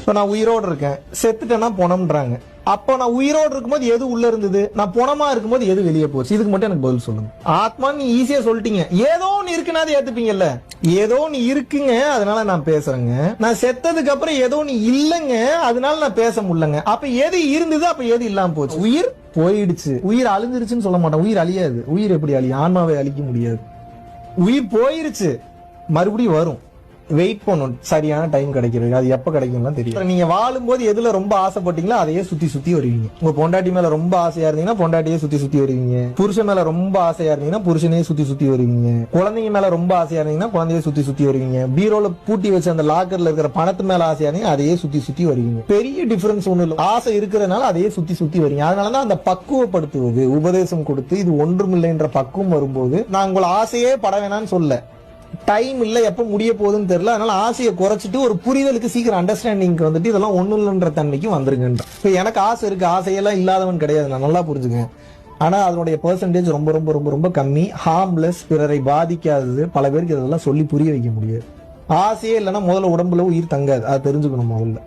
இப்ப நான் உயிரோடு இருக்கேன், செத்துட்டேன்னா பணம்ன்றாங்க. அப்ப நான் உயிரோடு இருக்கும்போது எது உள்ள இருந்தது, நான் பணமா இருக்கும்போது எது வெளியே போச்சு? இதுக்கு மட்டும் எனக்கு பதில் சொல்லுங்க. ஆத்மான்னு நீ ஈஸியா சொல்லிட்டீங்க, ஏதோ ஒன்னு இருக்குன்னா அதை ஏத்துப்பீங்கல்ல. ஏதோ நீ இருக்குங்க அதனால நான் பேசுறேங்க, நான் செத்ததுக்கு அப்புறம் ஏதோ நீ இல்லங்க அதனால நான் பேச முடியலங்க. அப்ப எது இருந்தது, அப்ப எது இல்லாம போச்சு? உயிர் போயிடுச்சு. உயிர் அழிஞ்சிருச்சுன்னு சொல்ல மாட்டேன். உயிர் அழியாது. உயிர் எப்படி அழியும்? ஆன்மாவை அழிக்க முடியாது. உயிர் போயிருச்சு, மறுபடியும் வரும். வெயிட் பண்ணும் சரியான டைம் கிடைக்கிறது. அது எப்ப கிடைக்கும்லாம் தெரியும். நீங்க வாழும்போது எதுல ரொம்ப ஆசைப்பட்டீங்களோ அதையே சுத்தி சுத்தி வருவீங்க. உங்க பொண்டாட்டி மேல ரொம்ப ஆசையா இருந்தீங்கன்னா பொண்டாட்டியே சுத்தி சுத்தி வருவீங்க. புருஷன் மேல ரொம்ப ஆசையா இருந்தீங்கன்னா புருஷனையே சுத்தி சுத்தி வருவீங்க. குழந்தைங்க மேல ரொம்ப ஆசையா இருந்தீங்கன்னா குழந்தைய சுத்தி சுத்தி வருவீங்க. பீரோல பூட்டி வச்ச அந்த லாக்கர்ல இருக்கிற பணத்து மேல ஆசையா இருந்தீங்க அதையே சுத்தி சுத்தி வருவீங்க. பெரிய டிஃபரன்ஸ் ஒண்ணு இல்லை. ஆசை இருக்கிறதுனால அதையே சுத்தி சுத்தி வருவீங்க. அதனாலதான் அந்த பக்குவப்படுத்துவது, உபதேசம் கொடுத்து இது ஒன்றுமில்லைன்ற பக்குவம் வரும்போது நான் உங்களை ஆசையே பட வேணாம்னு சொல்ல, டைம் இல்ல எப்ப முடிய போகுதுன்னு தெரியல, அதனால ஆசையை குறைச்சிட்டு ஒரு புரிதலுக்கு சீக்கிரம் அண்டர்ஸ்டாண்டிங் வந்துட்டு இதெல்லாம் ஒண்ணு இல்லைன்ற தன்மைக்கு வந்துருங்கன்ற. இப்ப எனக்கு ஆசை இருக்கு, ஆசையெல்லாம் இல்லாதவன் கிடையாது, நான் நல்லா புரிஞ்சுக்கேன். ஆனா அதனுடைய பெர்சன்டேஜ் ரொம்ப ரொம்ப ரொம்ப ரொம்ப கம்மி, ஹார்ம்லெஸ், பிறரை பாதிக்காதது. பல பேருக்கு இதெல்லாம் சொல்லி புரிய வைக்க முடியாது. ஆசையே இல்லைன்னா முதல்ல உடம்புல உயிர் தங்காது, அதை தெரிஞ்சுக்கணும் முதல்ல.